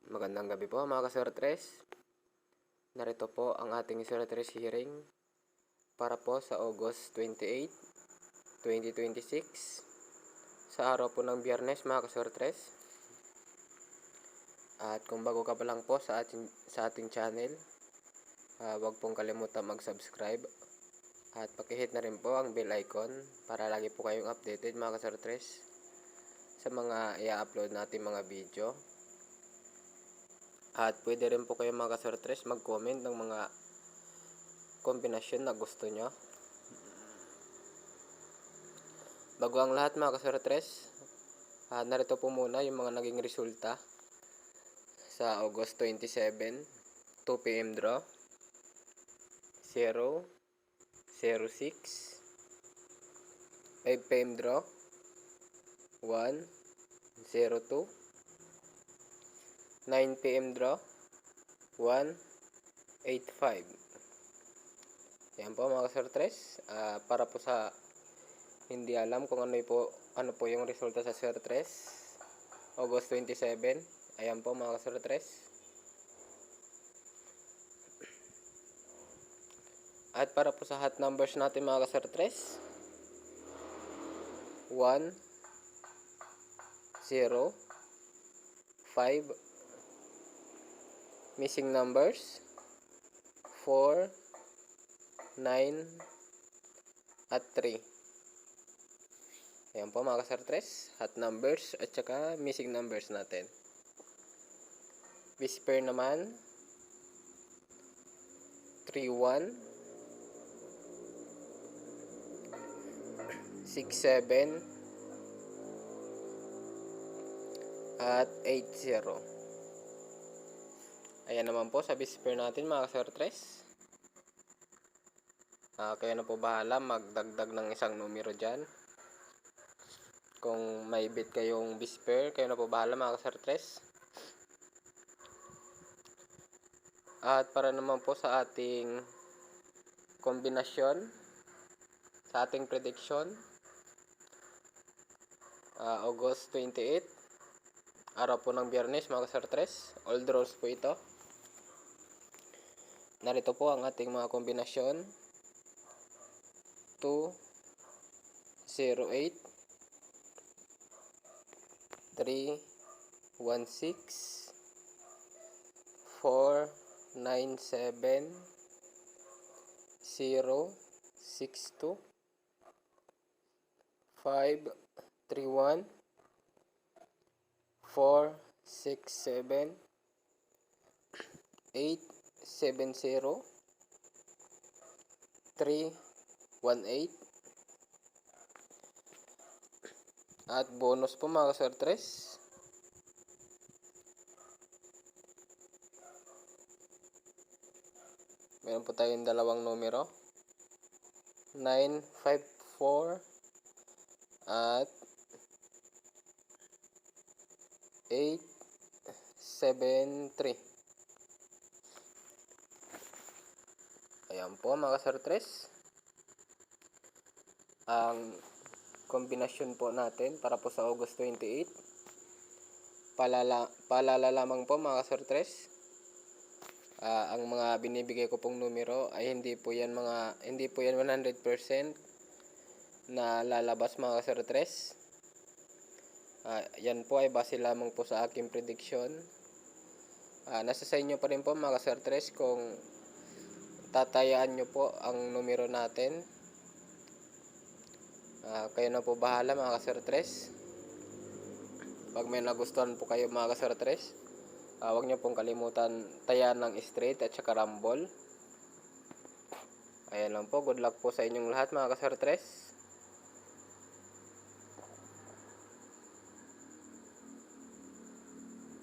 Magandang gabi po mga ka-Sir Narito po ang ating Sir hearing para po sa August 28, 2026 sa araw po ng Biyernes mga ka-Sir. At kung bago ka pa lang po sa ating channel, huwag pong kalimutan mag-subscribe at pakihit na rin po ang bell icon para lagi po kayong updated mga ka-Sir sa mga i-upload natin mga video. At pwede rin po kayo mga ka-Sir mag-comment ng mga kombinasyon na gusto nyo. Bago ang lahat mga ka-Sir narito po muna yung mga naging resulta sa August 27, 2 PM draw, 0, 06, 5 PM draw, 1, 02, 9 PM draw, 1, 8, 5. Yan po mga ka-Sir para po sa hindi alam kung ano po yung resulta sa Sir August 27. Ayan po mga ka-Sir At para po sa hot numbers natin mga ka-Sir 1, 0, 5, missing numbers 4, 9, at 3. Ayan po mga ka-Sir hot numbers at saka missing numbers natin. Whisper naman 3-1, 6-7, at 8-0. Ayan naman po sa whisper natin mga ka-Sir kayo na po bahala magdagdag ng isang numero dyan. Kung may bit kayong whisper, kayo na po bahala mga ka-Sir At para naman po sa ating kombinasyon, sa ating prediction, August 28, araw po ng Biyernes mga ka-Sir all draws po ito. Narito po ang ating mga kombinasyon: 2, 0, 8, 3, 1, 6, 4, 9, 7, 0, 6, 2, 5, 3, 1, 4, 6, 7, 8, 7, 0, 3, 1, 8. At bonus po mga ka-Sir meron po tayong dalawang numero, 9, 5, 4 at 8, 7, 3. Ayan po mga ka-Sir ang kombinasyon po natin para po sa August 28. Paalala lamang po mga ka-Sir ang mga binibigay ko pong numero ay hindi po yan 100% na lalabas mga ka-Sir yan po ay base lamang po sa aking prediction. Nasa sa inyo pa rin po mga ka-Sir kung tatayaan nyo po ang numero natin. Kayo na po bahala mga ka-Sir pag may nagustuhan po kayo mga ka-Sir huwag nyo pong kalimutan tayan ng straight at saka rumble. Ayan lang po, good luck po sa inyong lahat mga ka-Sir